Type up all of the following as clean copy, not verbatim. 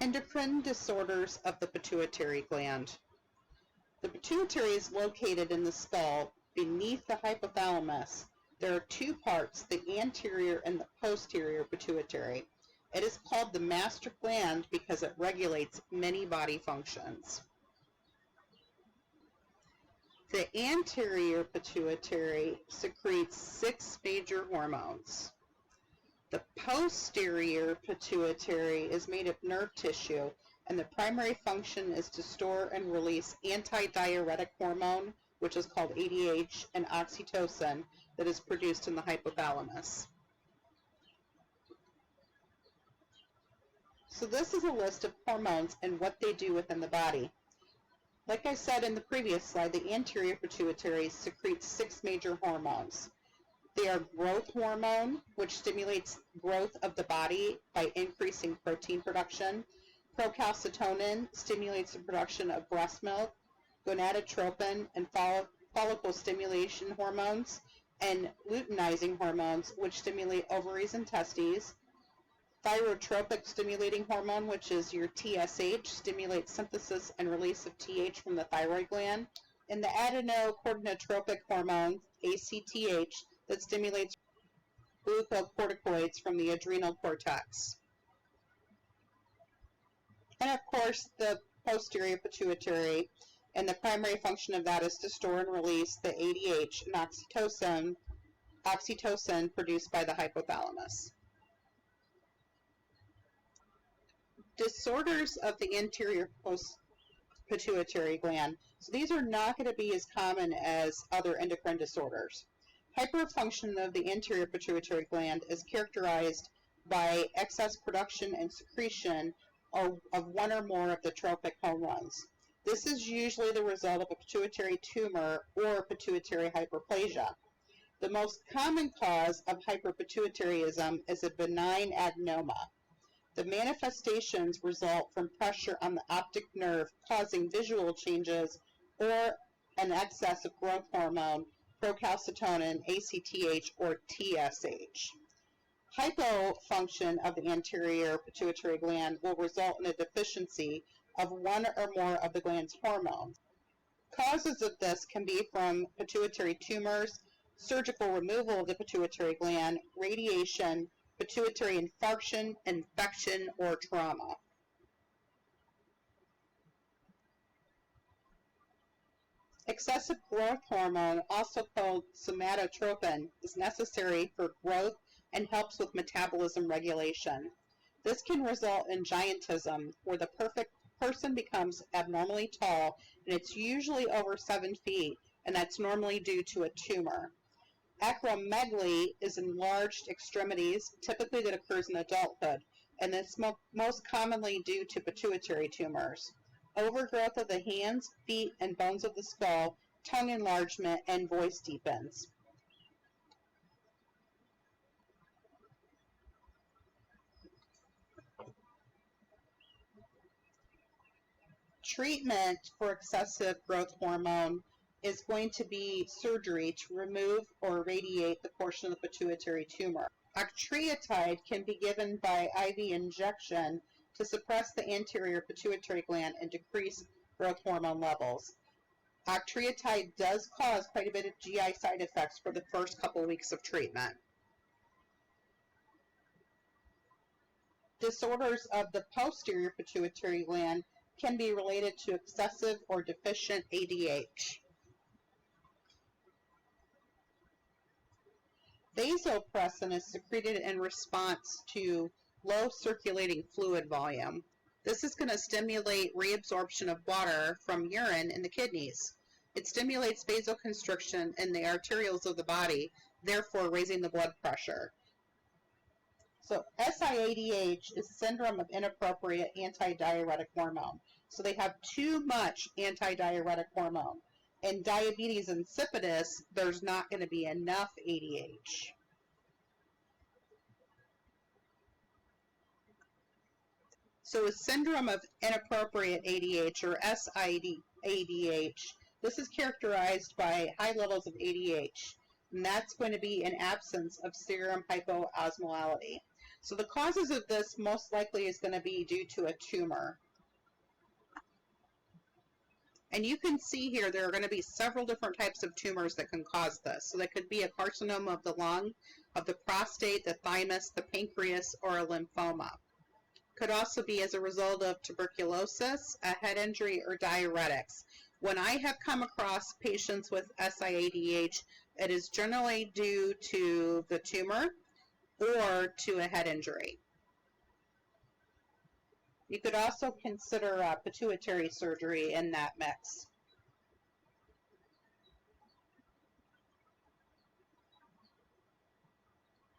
Endocrine disorders of the pituitary gland. The pituitary is located in the skull beneath the hypothalamus. There are two parts, the anterior and the posterior pituitary. It is called the master gland because it regulates many body functions. The anterior pituitary secretes 6 major hormones. The posterior pituitary is made of nerve tissue, and the primary function is to store and release antidiuretic hormone, which is called ADH, and oxytocin that is produced in the hypothalamus. So this is a list of hormones and what they do within the body. Like I said in the previous slide, the anterior pituitary secretes 6 major hormones. They are growth hormone, which stimulates growth of the body by increasing protein production. Procalcitonin stimulates the production of breast milk. Gonadotropin and follicle stimulation hormones, and luteinizing hormones, which stimulate ovaries and testes. Thyrotropic stimulating hormone, which is your TSH, stimulates synthesis and release of TH from the thyroid gland. And the adrenocorticotropic hormone, ACTH, that stimulates glucocorticoids from the adrenal cortex. And of course, the posterior pituitary, and the primary function of that is to store and release the ADH and oxytocin produced by the hypothalamus. Disorders of the anterior pituitary gland. So these are not going to be as common as other endocrine disorders. Hyperfunction of the anterior pituitary gland is characterized by excess production and secretion of one or more of the tropic hormones. This is usually the result of a pituitary tumor or pituitary hyperplasia. The most common cause of hyperpituitarism is a benign adenoma. The manifestations result from pressure on the optic nerve causing visual changes or an excess of growth hormone, procalcitonin, ACTH, or TSH. Hypofunction of the anterior pituitary gland will result in a deficiency of one or more of the gland's hormones. Causes of this can be from pituitary tumors, surgical removal of the pituitary gland, radiation, pituitary infarction, infection, or trauma. Excessive growth hormone, also called somatotropin, is necessary for growth and helps with metabolism regulation. This can result in giantism, where the person becomes abnormally tall, and it's usually over 7 feet, and that's normally due to a tumor. Acromegaly is enlarged extremities, typically that occurs in adulthood, and it's most commonly due to pituitary tumors. Overgrowth of the hands, feet, and bones of the skull, tongue enlargement, and voice deepens. Treatment for excessive growth hormone is going to be surgery to remove or irradiate the portion of the pituitary tumor. Octreotide can be given by IV injection to suppress the anterior pituitary gland and decrease growth hormone levels. Octreotide does cause quite a bit of GI side effects for the first couple weeks of treatment. Disorders of the posterior pituitary gland can be related to excessive or deficient ADH. Vasopressin is secreted in response to low circulating fluid volume. This is going to stimulate reabsorption of water from urine in the kidneys. It stimulates vasoconstriction in the arterioles of the body, therefore raising the blood pressure. So SIADH is syndrome of inappropriate antidiuretic hormone. So they have too much antidiuretic hormone. In diabetes insipidus, there's not going to be enough ADH. So a syndrome of inappropriate ADH, or SIADH, this is characterized by high levels of ADH, and that's going to be an absence of serum hypoosmolality. So the causes of this most likely is going to be due to a tumor. And you can see here there are going to be several different types of tumors that can cause this. So that could be a carcinoma of the lung, of the prostate, the thymus, the pancreas, or a lymphoma. Could also be as a result of tuberculosis, a head injury, or diuretics. When I have come across patients with SIADH, it is generally due to the tumor or to a head injury. You could also consider pituitary surgery in that mix.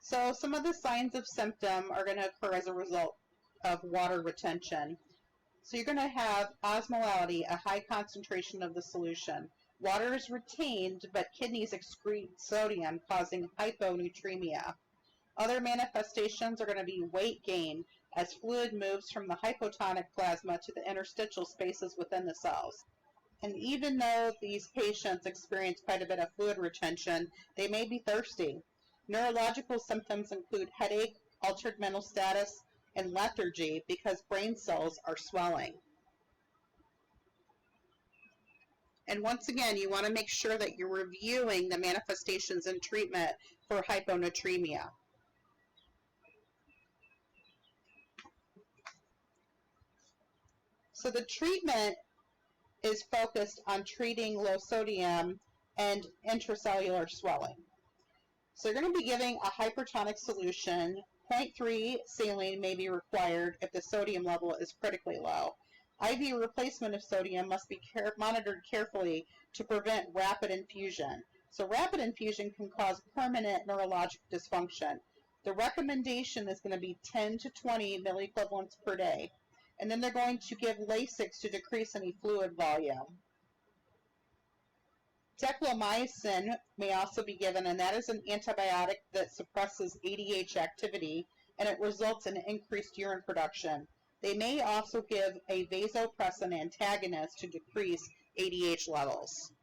So some of the signs of symptom are going to occur as a result of water retention. So you're going to have osmolality, a high concentration of the solution. Water is retained, but kidneys excrete sodium, causing hyponatremia. Other manifestations are going to be weight gain as fluid moves from the hypotonic plasma to the interstitial spaces within the cells. And even though these patients experience quite a bit of fluid retention, they may be thirsty. Neurological symptoms include headache, altered mental status, and lethargy because brain cells are swelling. And once again, you want to make sure that you're reviewing the manifestations and treatment for hyponatremia. So the treatment is focused on treating low sodium and intracellular swelling. So you're going to be giving a hypertonic solution. 0.3 saline may be required if the sodium level is critically low. IV replacement of sodium must be monitored carefully to prevent rapid infusion. So rapid infusion can cause permanent neurologic dysfunction. The recommendation is going to be 10 to 20 milliequivalents per day. And then they're going to give Lasix to decrease any fluid volume. Declomycin may also be given, and that is an antibiotic that suppresses ADH activity, and it results in increased urine production. They may also give a vasopressin antagonist to decrease ADH levels.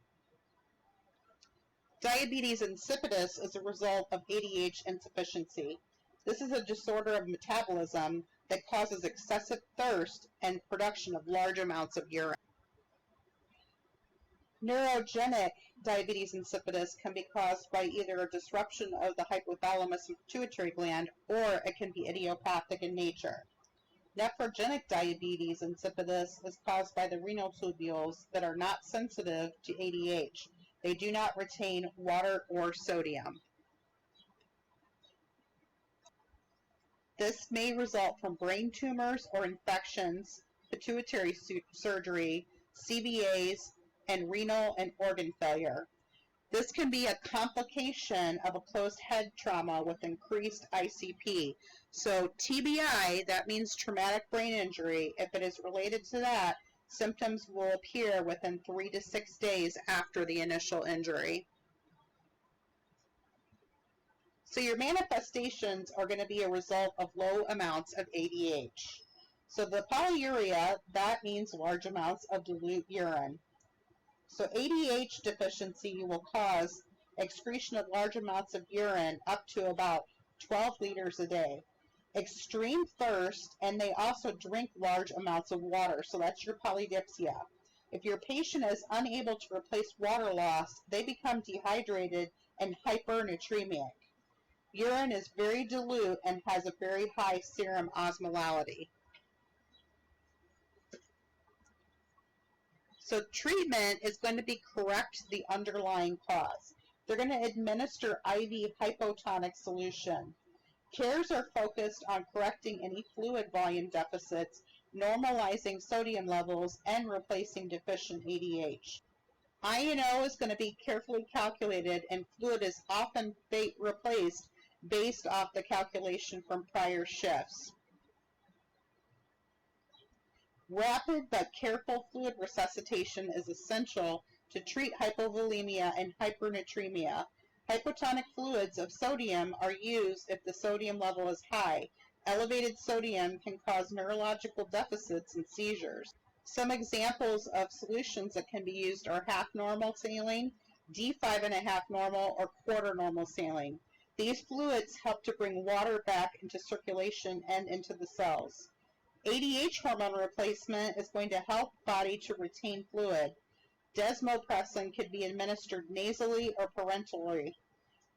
Diabetes insipidus is a result of ADH insufficiency. This is a disorder of metabolism that causes excessive thirst and production of large amounts of urine. Neurogenic diabetes insipidus can be caused by either a disruption of the hypothalamus and pituitary gland, or it can be idiopathic in nature. Nephrogenic diabetes insipidus is caused by the renal tubules that are not sensitive to ADH. They do not retain water or sodium. This may result from brain tumors or infections, pituitary surgery, CVAs, and renal and organ failure. This can be a complication of a closed head trauma with increased ICP. So TBI, that means traumatic brain injury. If it is related to that, symptoms will appear within 3 to 6 days after the initial injury. So your manifestations are going to be a result of low amounts of ADH. So the polyuria, that means large amounts of dilute urine. So ADH deficiency will cause excretion of large amounts of urine up to about 12 liters a day. Extreme thirst, and they also drink large amounts of water, so that's your polydipsia. If your patient is unable to replace water loss, they become dehydrated and hypernatremic. Urine is very dilute and has a very high serum osmolality. So treatment is going to be correct the underlying cause. They're going to administer IV hypotonic solution. Cares are focused on correcting any fluid volume deficits, normalizing sodium levels, and replacing deficient ADH. I&O is going to be carefully calculated, and fluid is often replaced based off the calculation from prior shifts. Rapid but careful fluid resuscitation is essential to treat hypovolemia and hypernatremia. Hypotonic fluids of sodium are used if the sodium level is high. Elevated sodium can cause neurological deficits and seizures. Some examples of solutions that can be used are half normal saline, D5.5 normal, or quarter normal saline. These fluids help to bring water back into circulation and into the cells. ADH hormone replacement is going to help body to retain fluid. Desmopressin can be administered nasally or parenterally.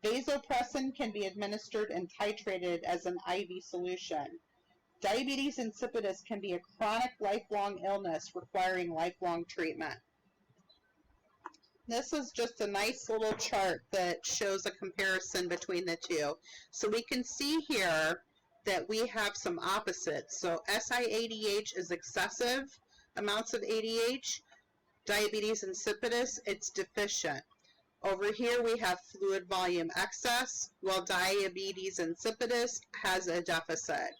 Vasopressin can be administered and titrated as an IV solution. Diabetes insipidus can be a chronic lifelong illness requiring lifelong treatment. This is just a nice little chart that shows a comparison between the two. So we can see here that we have some opposites. So SIADH is excessive amounts of ADH. Diabetes insipidus, it's deficient. Over here we have fluid volume excess, while diabetes insipidus has a deficit.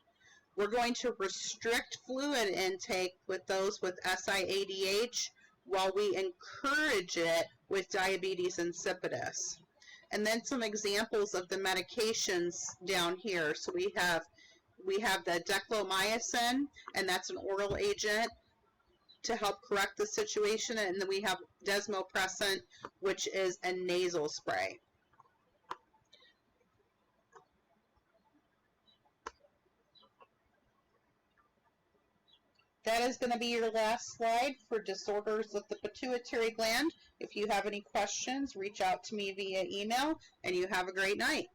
We're going to restrict fluid intake with those with SIADH while we encourage it with diabetes insipidus. And then some examples of the medications down here. So we have the declomycin, and that's an oral agent to help correct the situation, and then we have desmopressin, which is a nasal spray. That is going to be your last slide for disorders of the pituitary gland. If you have any questions, reach out to me via email, and you have a great night.